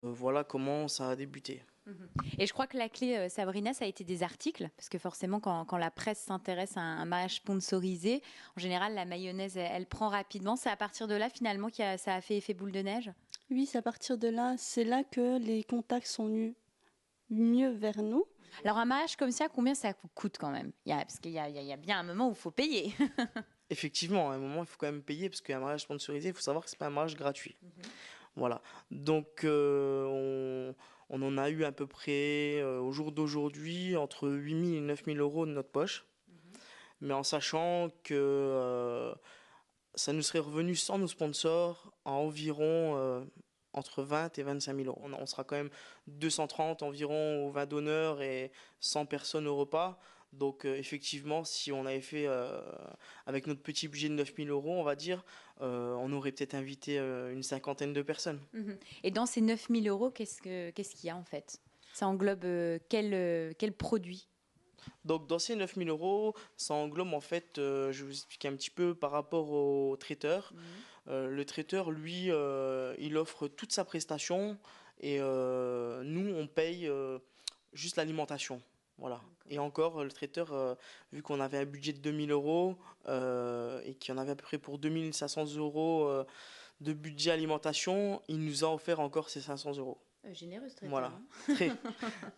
Voilà comment ça a débuté. Et je crois que la clé, Sabrina, ça a été des articles, parce que forcément, quand la presse s'intéresse à un mariage sponsorisé, en général, la mayonnaise, elle prend rapidement. C'est à partir de là, finalement, ça a fait effet boule de neige. Oui, c'est à partir de là, c'est là que les contacts sont venus mieux vers nous. Alors, un mariage comme ça, combien ça coûte quand même? Parce qu'il y a bien un moment où il faut payer. Effectivement, à un moment, il faut quand même payer parce qu'un mariage sponsorisé, il faut savoir que c'est pas un mariage gratuit. Voilà. Donc, on en a eu à peu près, au jour d'aujourd'hui, entre 8 000 et 9 000 € de notre poche. Mais en sachant que ça nous serait revenu sans nos sponsors à environ entre 20 et 25 000 €. On sera quand même 230 environ au vin d'honneur et 100 personnes au repas. Donc effectivement, si on avait fait avec notre petit budget de 9 000 €, on va dire, on aurait peut-être invité une cinquantaine de personnes. Et dans ces 9 000 €, qu'est-ce qu'il y a en fait? Ça englobe quel produit? Donc dans ces 9 000 €, ça englobe en fait, je vais vous expliquer un petit peu par rapport au traiteur. Le traiteur, lui, il offre toute sa prestation et nous, on paye juste l'alimentation. Voilà. Et encore, le traiteur, vu qu'on avait un budget de 2 000 € et qu'il y en avait à peu près pour 2 500 € de budget alimentation, il nous a offert encore ces 500 €. Généreux ce traiteur, Voilà. hein. Très.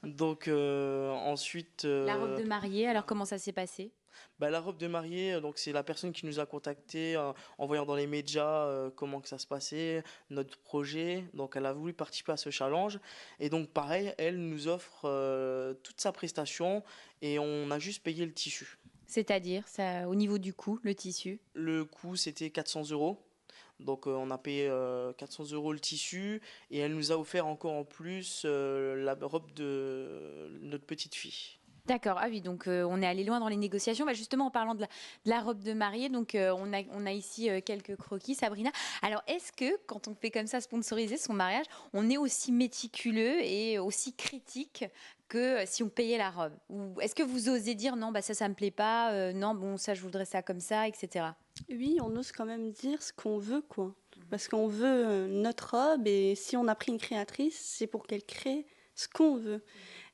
Donc ensuite, La robe de mariée, alors comment ça s'est passé? bah, la robe de mariée, donc c'est la personne qui nous a contactés en voyant dans les médias comment que ça se passait, notre projet. Donc elle a voulu participer à ce challenge. Et donc pareil, elle nous offre toute sa prestation et on a juste payé le tissu. C'est-à-dire, ça, au niveau du coût, le tissu? Le coût, c'était 400 €. Donc on a payé 400 € le tissu et elle nous a offert encore en plus la robe de notre petite fille. D'accord, ah oui, donc on est allé loin dans les négociations. Bah, justement, en parlant de la robe de mariée, donc on a ici quelques croquis, Sabrina. Alors, est-ce que quand on fait comme ça sponsoriser son mariage, on est aussi méticuleux et aussi critique que si on payait la robe? Ou est-ce que vous osez dire non, bah ça me plaît pas, non, bon, ça je voudrais ça comme ça, etc. Oui, on ose quand même dire ce qu'on veut, quoi. Parce qu'on veut notre robe et si on a pris une créatrice, c'est pour qu'elle crée ce qu'on veut.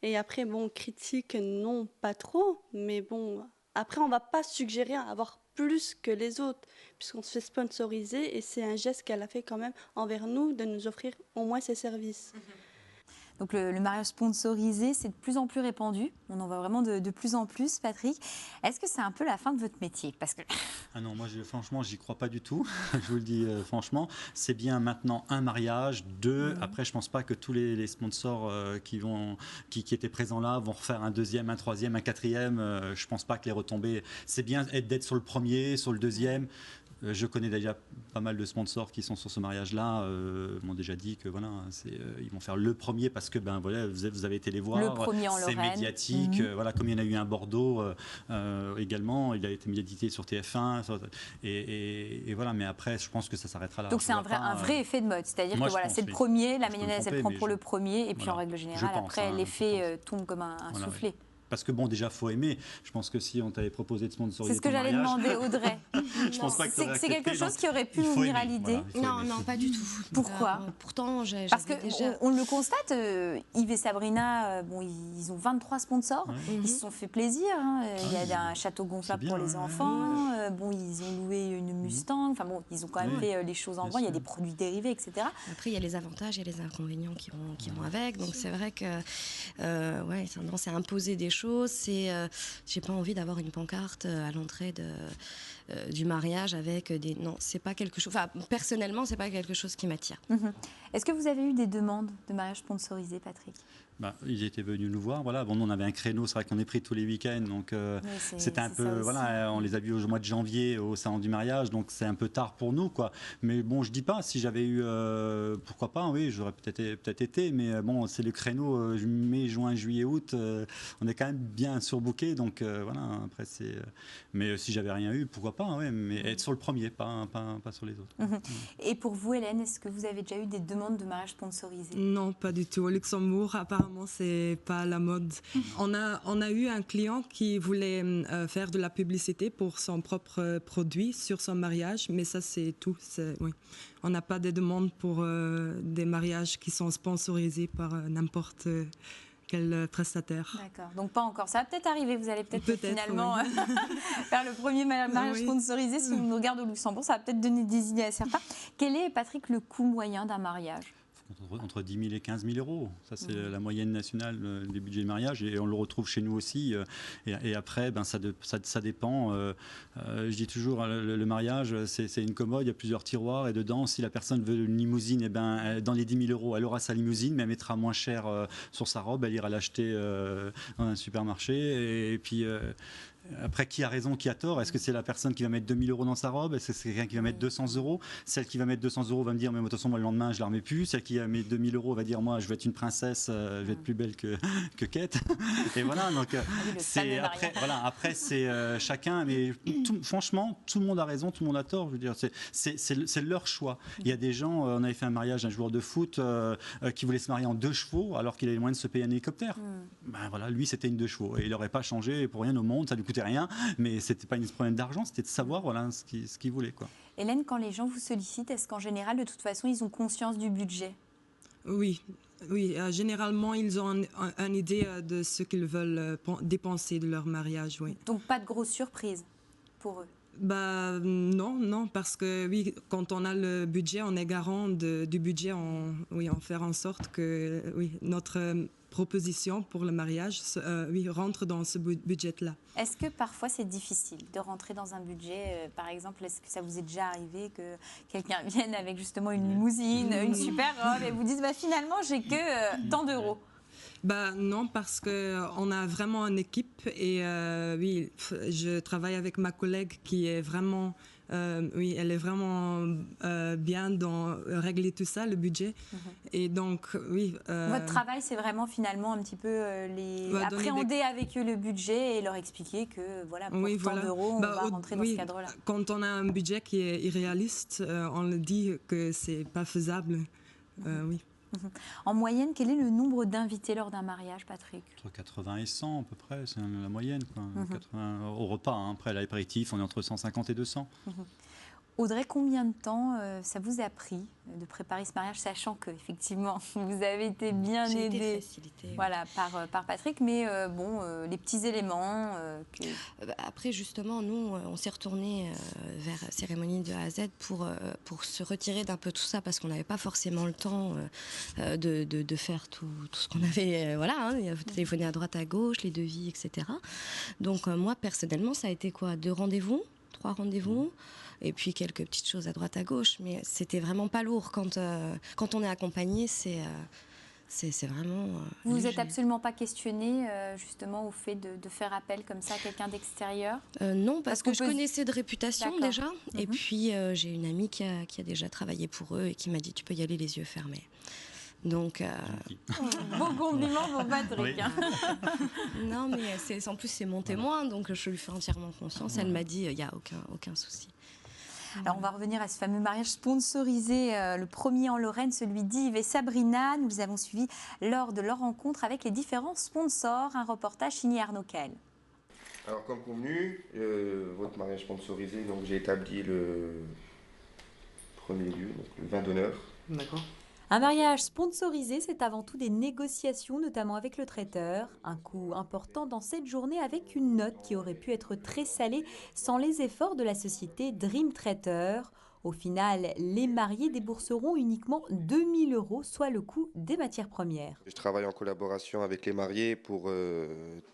Et après, bon, critique, non, pas trop, mais bon, après, on va pas suggérer à avoir plus que les autres, puisqu'on se fait sponsoriser et c'est un geste qu'elle a fait quand même envers nous de nous offrir au moins ses services. Donc le mariage sponsorisé, c'est de plus en plus répandu. On en voit vraiment de plus en plus, Patrick. Est-ce que c'est un peu la fin de votre métier? Parce que Ah non, moi franchement, j'y crois pas du tout. Je vous le dis franchement. C'est bien maintenant un mariage, deux. Après, je pense pas que tous les sponsors qui étaient présents là vont refaire un deuxième, un troisième, un quatrième. Je pense pas que les retombées. C'est bien d'être sur le premier, sur le deuxième. Je connais déjà pas mal de sponsors qui sont sur ce mariage-là, m'ont déjà dit que voilà, ils vont faire le premier parce que ben voilà, vous avez été les voir, le premier en c'est Lorraine. médiatique, voilà, comme il y en a eu un à Bordeaux également, il a été médiatisé sur TF1 et voilà, mais après je pense que ça s'arrêtera là. Donc c'est un vrai effet de mode, c'est-à-dire que voilà, c'est le premier, la mayonnaise elle prend pour le premier et puis en règle générale après l'effet tombe comme un soufflet. Parce que bon, déjà, faut aimer. Je pense que si on t'avait proposé de sponsoriser c'est ce que j'allais demander, Audrey. Je pense pas que c'est quelque chose qui aurait pu nous venir à l'idée. Voilà, non, pas du tout. Pourquoi Pourtant, parce que déjà... on le constate, Yves et Sabrina, bon, ils ont 23 sponsors, ils se sont fait plaisir. Hein. Il y a un château gonflable pour les enfants. Bon, ils ont loué une Mustang. Enfin bon, ils ont quand même fait les choses en grand. Il y a des produits dérivés, etc. Après, il y a les avantages et les inconvénients qui vont avec. Donc c'est vrai que ouais, c'est imposer des choses. J'ai pas envie d'avoir une pancarte à l'entrée du mariage avec des... Non, c'est pas quelque chose... Enfin, personnellement, c'est pas quelque chose qui m'attire. Est-ce que vous avez eu des demandes de mariage sponsorisé, Patrick? Bah, ils étaient venus nous voir. Voilà. Bon, nous, on avait un créneau, c'est vrai qu'on est pris tous les week-ends, donc c'était un peu. Voilà, on les a vus au mois de janvier au salon du mariage, donc c'est un peu tard pour nous, quoi. Mais bon, je dis pas, si j'avais eu, pourquoi pas, oui, j'aurais peut-être été, mais bon, c'est le créneau mai, juin, juillet, août. On est quand quand même bien surbooké, donc voilà, après mais si j'avais rien eu, pourquoi pas, hein, ouais, mais être sur le premier, pas sur les autres. Et pour vous, Hélène, est-ce que vous avez déjà eu des demandes de mariage sponsorisées? Non, pas du tout. Au Luxembourg, apparemment, c'est pas la mode. On a eu un client qui voulait faire de la publicité pour son propre produit sur son mariage, mais ça, c'est tout. Oui. On n'a pas de demandes pour des mariages qui sont sponsorisés par n'importe quel prestataire. D'accord, donc pas encore. Ça va peut-être arriver, vous allez peut-être finalement oui. faire le premier mariage Oui. sponsorisé. Si on nous regarde au Luxembourg, ça va peut-être donner des idées à certains. Quel est, Patrick, le coût moyen d'un mariage? Entre 10 000 et 15 000 euros. Ça, c'est la moyenne nationale des budgets de mariage et on le retrouve chez nous aussi. Et après, ça dépend. Je dis toujours, le mariage, c'est une commode, il y a plusieurs tiroirs et dedans, si la personne veut une limousine, et dans les 10 000 euros, elle aura sa limousine, mais elle mettra moins cher sur sa robe, elle ira l'acheter dans un supermarché. Et puis... après, qui a raison, qui a tort? Est-ce que c'est la personne qui va mettre 2 000 euros dans sa robe? Est-ce que c'est quelqu'un qui va mettre 200 euros? Celle qui va mettre 200 euros va me dire, mais de toute façon, moi, le lendemain, je ne la remets plus. Celle qui va mettre 2 000 euros va dire, moi, je vais être une princesse, je vais être plus belle que Kate. Et voilà, donc, après, c'est chacun, mais franchement, tout le monde a raison, tout le monde a tort. Je veux dire, c'est leur choix. Il y a des gens, on avait fait un mariage d'un joueur de foot qui voulait se marier en 2 chevaux, alors qu'il avait les moyens de se payer un hélicoptère. Ben voilà, lui, c'était une 2 chevaux. Et il n'aurait pas changé pour rien au monde, ça lui coûtait rien, mais c'était pas un problème d'argent, c'était de savoir ce qu'ils voulaient, quoi. Hélène, quand les gens vous sollicitent, est-ce qu'en général, de toute façon, ils ont conscience du budget? Oui, généralement, ils ont une idée de ce qu'ils veulent dépenser de leur mariage, oui. Donc pas de grosses surprises pour eux? Non, parce que oui, quand on a le budget, on est garant du budget, on fait en sorte que notre proposition pour le mariage rentre dans ce budget-là. Est-ce que parfois c'est difficile de rentrer dans un budget? Par exemple, est-ce que ça vous est déjà arrivé que quelqu'un vienne avec justement une limousine, une super robe et vous dise finalement j'ai que tant d'euros? Non, parce qu'on a vraiment une équipe et je travaille avec ma collègue qui est vraiment, elle est vraiment bien dans régler tout ça, le budget. Et donc, Votre travail, c'est vraiment finalement un petit peu appréhender avec eux le budget et leur expliquer que voilà, pour tant d'euros, on va rentrer dans ce cadre-là. Quand on a un budget qui est irréaliste, on le dit que c'est pas faisable. Oui. En moyenne, quel est le nombre d'invités lors d'un mariage, Patrick? Entre 80 et 100 à peu près, c'est la moyenne, quoi. 80, au repas, après l'apéritif, on est entre 150 et 200. Audrey, combien de temps ça vous a pris de préparer ce mariage, sachant que effectivement vous avez été bien aidée par Patrick, mais les petits éléments. Après, justement, nous, on s'est retourné vers Cérémonie de A à Z pour se retirer d'un peu tout ça, parce qu'on n'avait pas forcément le temps de faire tout ce qu'on avait. Téléphoner à droite, à gauche, les devis, etc. Donc moi, personnellement, ça a été quoi? 2 rendez-vous, 3 rendez-vous, et puis quelques petites choses à droite à gauche, mais c'était vraiment pas lourd. Quand on est accompagné, c'est vraiment vous léger. n'êtes absolument pas questionné justement au fait de faire appel comme ça à quelqu'un d'extérieur? Non, parce que je connaissais de réputation déjà, et puis j'ai une amie qui a déjà travaillé pour eux et qui m'a dit tu peux y aller les yeux fermés. Donc, Bon compliment pour Patrick. Non, mais en plus c'est mon témoin, donc je lui fais entièrement confiance. Elle m'a dit il n'y a aucun souci. Alors on va revenir à ce fameux mariage sponsorisé, le premier en Lorraine, celui d'Yves et Sabrina. Nous les avons suivis lors de leur rencontre avec les différents sponsors. Un reportage signé Arnaud Kael. Alors comme convenu, votre mariage sponsorisé, donc j'ai établi le premier lieu, donc le vin d'honneur. D'accord. Un mariage sponsorisé, c'est avant tout des négociations, notamment avec le traiteur. Un coût important dans cette journée avec une note qui aurait pu être très salée sans les efforts de la société Dream Traiteur. Au final, les mariés débourseront uniquement 2 000 €, soit le coût des matières premières. Je travaille en collaboration avec les mariés pour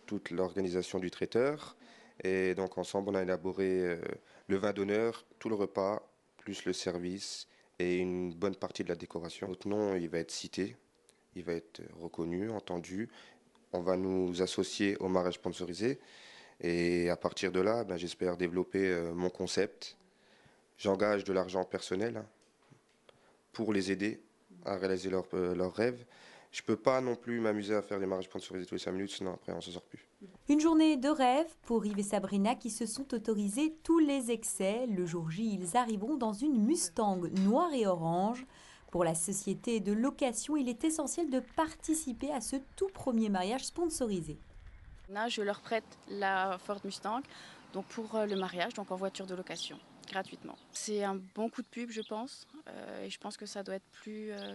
toute l'organisation du traiteur. Et donc ensemble, on a élaboré le vin d'honneur, tout le repas, plus le service et une bonne partie de la décoration. Notre nom, il va être cité, il va être reconnu, entendu. On va nous associer au mariage sponsorisé. Et à partir de là, j'espère développer mon concept. J'engage de l'argent personnel pour les aider à réaliser leurs rêves. je peux pas non plus m'amuser à faire les mariages sponsorisés tous les 5 minutes, sinon après on se sort plus. Une journée de rêve pour Yves et Sabrina qui se sont autorisés tous les excès. Le jour J, ils arriveront dans une Mustang noire et orange. Pour la société de location, il est essentiel de participer à ce tout premier mariage sponsorisé. Là, je leur prête la Ford Mustang donc pour le mariage, donc en voiture de location, gratuitement. C'est un bon coup de pub, je pense, et je pense que ça doit être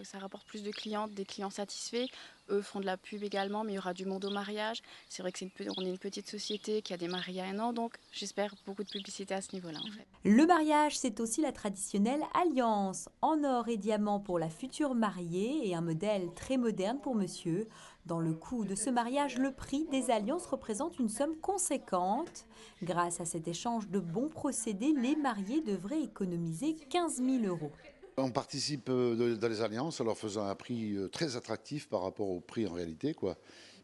ça rapporte plus de clients, des clients satisfaits. Eux feront de la pub également, mais il y aura du monde au mariage. C'est vrai que on est une petite société qui a démarré il y a 1 an, donc j'espère beaucoup de publicité à ce niveau-là. En fait. Le mariage, c'est aussi la traditionnelle alliance en or et diamant pour la future mariée et un modèle très moderne pour monsieur. Dans le coût de ce mariage, le prix des alliances représente une somme conséquente. Grâce à cet échange de bons procédés, les mariés devraient économiser 15 000 €. On participe dans les alliances en leur faisant un prix très attractif par rapport au prix en réalité, quoi.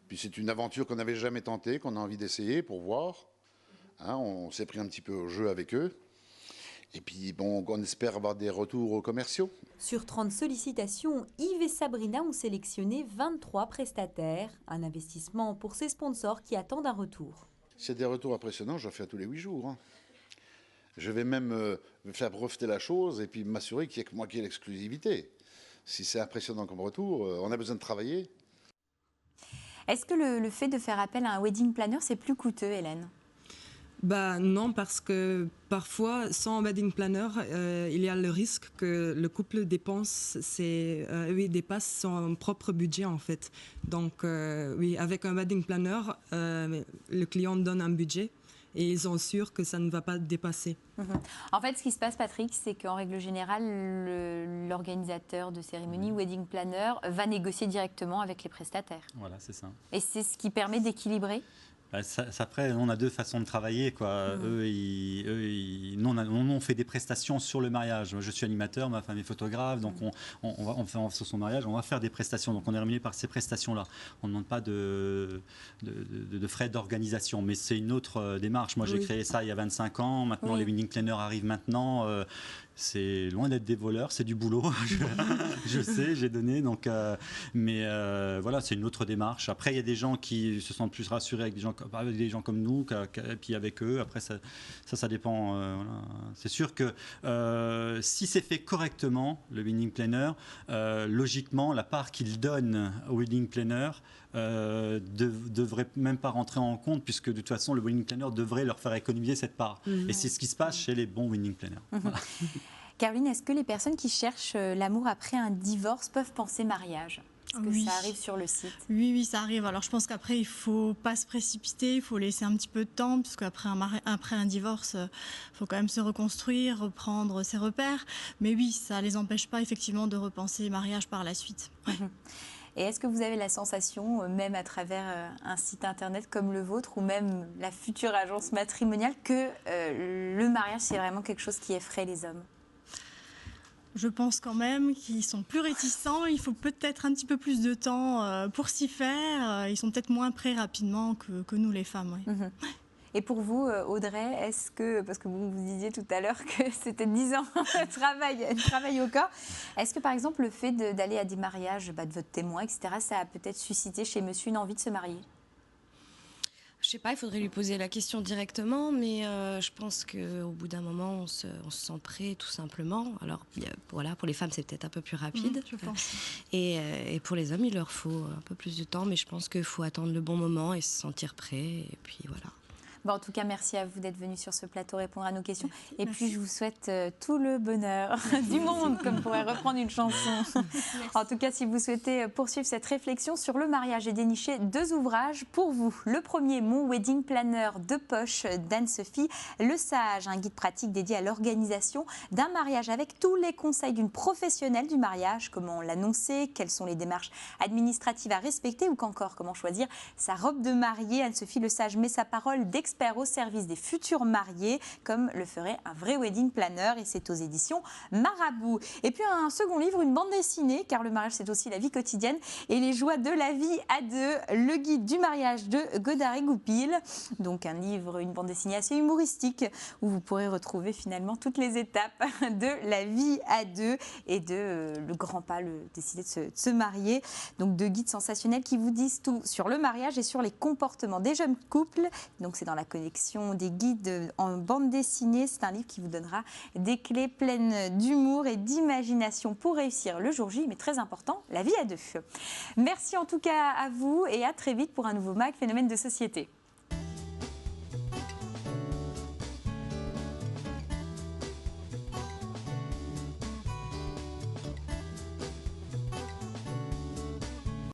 Puis c'est une aventure qu'on n'avait jamais tentée, qu'on a envie d'essayer pour voir. Hein, on s'est pris un petit peu au jeu avec eux. Et puis bon, on espère avoir des retours commerciaux. Sur 30 sollicitations, Yves et Sabrina ont sélectionné 23 prestataires. Un investissement pour ces sponsors qui attendent un retour. C'est des retours impressionnants, j'en fais tous les 8 jours. Hein. Je vais même faire breveter la chose et puis m'assurer qu'il n'y a que moi qui ai l'exclusivité. Si c'est impressionnant comme retour, on a besoin de travailler. Est-ce que le fait de faire appel à un wedding planner, c'est plus coûteux, Hélène ? Bah non, parce que parfois, sans wedding planner, il y a le risque que le couple dépasse son propre budget en fait. Donc oui, avec un wedding planner, le client donne un budget et ils sont sûrs que ça ne va pas dépasser. En fait, ce qui se passe, Patrick, c'est qu'en règle générale, l'organisateur de cérémonie, wedding planner, va négocier directement avec les prestataires. Voilà, c'est ça. Et c'est ce qui permet d'équilibrer ? Après, on a 2 façons de travailler, quoi. Nous, on fait des prestations sur le mariage. Je suis animateur, ma femme est photographe, donc on fait sur son mariage, on va faire des prestations. Donc on est rémunéré par ces prestations-là. On ne demande pas de frais d'organisation, mais c'est une autre démarche. Moi, j'ai créé ça il y a 25 ans. Maintenant, les wedding planners arrivent maintenant. C'est loin d'être des voleurs, c'est du boulot. Je sais, j'ai donné. Donc, mais voilà, c'est une autre démarche. Après, il y a des gens qui se sentent plus rassurés avec des gens comme nous, et puis avec eux. Après, ça dépend. Voilà. C'est sûr que si c'est fait correctement, le wedding planner, logiquement, la part qu'il donne au wedding planner devrait même pas rentrer en compte, puisque de toute façon, le wedding planner devrait leur faire économiser cette part. Et c'est ce qui se passe chez les bons wedding planners. Voilà. Caroline, est-ce que les personnes qui cherchent l'amour après un divorce peuvent penser mariage ? Est-ce que ça arrive sur le site ? Oui, ça arrive. Alors je pense qu'après, il ne faut pas se précipiter, il faut laisser un petit peu de temps, parce qu'après un divorce, il faut quand même se reconstruire, reprendre ses repères. Mais oui, ça ne les empêche pas effectivement de repenser mariage par la suite. Ouais. Et est-ce que vous avez la sensation, même à travers un site internet comme le vôtre, ou même la future agence matrimoniale, que le mariage, c'est vraiment quelque chose qui effraie les hommes ? Je pense quand même qu'ils sont plus réticents. Il faut peut-être un petit peu plus de temps pour s'y faire. Ils sont peut-être moins prêts rapidement que nous, les femmes. Oui. Et pour vous, Audrey, est-ce que, parce que vous disiez tout à l'heure que c'était 10 ans de travail au corps, est-ce que par exemple le fait d'aller à des mariages de votre témoin, etc., ça a peut-être suscité chez monsieur une envie de se marier ? Je sais pas, il faudrait lui poser la question directement, mais je pense qu'au bout d'un moment, on se sent prêt tout simplement. Alors voilà, pour les femmes, c'est peut-être un peu plus rapide. Je pense. Et pour les hommes, il leur faut un peu plus de temps, mais je pense qu'il faut attendre le bon moment et se sentir prêt. Et puis voilà. Bon, en tout cas, merci à vous d'être venus sur ce plateau répondre à nos questions. Et puis, je vous souhaite tout le bonheur du monde, comme pourrait reprendre une chanson. En tout cas, si vous souhaitez poursuivre cette réflexion sur le mariage, j'ai déniché 2 ouvrages pour vous. Le premier, Mon Wedding Planner de poche d'Anne-Sophie Le Sage, un guide pratique dédié à l'organisation d'un mariage avec tous les conseils d'une professionnelle du mariage, comment l'annoncer, quelles sont les démarches administratives à respecter ou qu'encore comment choisir sa robe de mariée. Anne-Sophie Le Sage met sa parole d'expert expert au service des futurs mariés, comme le ferait un vrai wedding planner, et c'est aux éditions Marabout. Et puis un second livre, une bande dessinée, car le mariage c'est aussi la vie quotidienne et les joies de la vie à deux, le guide du mariage de Godard et Goupil. Donc un livre, une bande dessinée assez humoristique où vous pourrez retrouver finalement toutes les étapes de la vie à deux et de le grand pas, décider de se marier. Donc deux guides sensationnels qui vous disent tout sur le mariage et sur les comportements des jeunes couples. Donc c'est dans la collection des guides en bande dessinée. C'est un livre qui vous donnera des clés pleines d'humour et d'imagination pour réussir le jour J, mais très important, la vie à deux. Merci en tout cas à vous et à très vite pour un nouveau MAG Phénomène de société.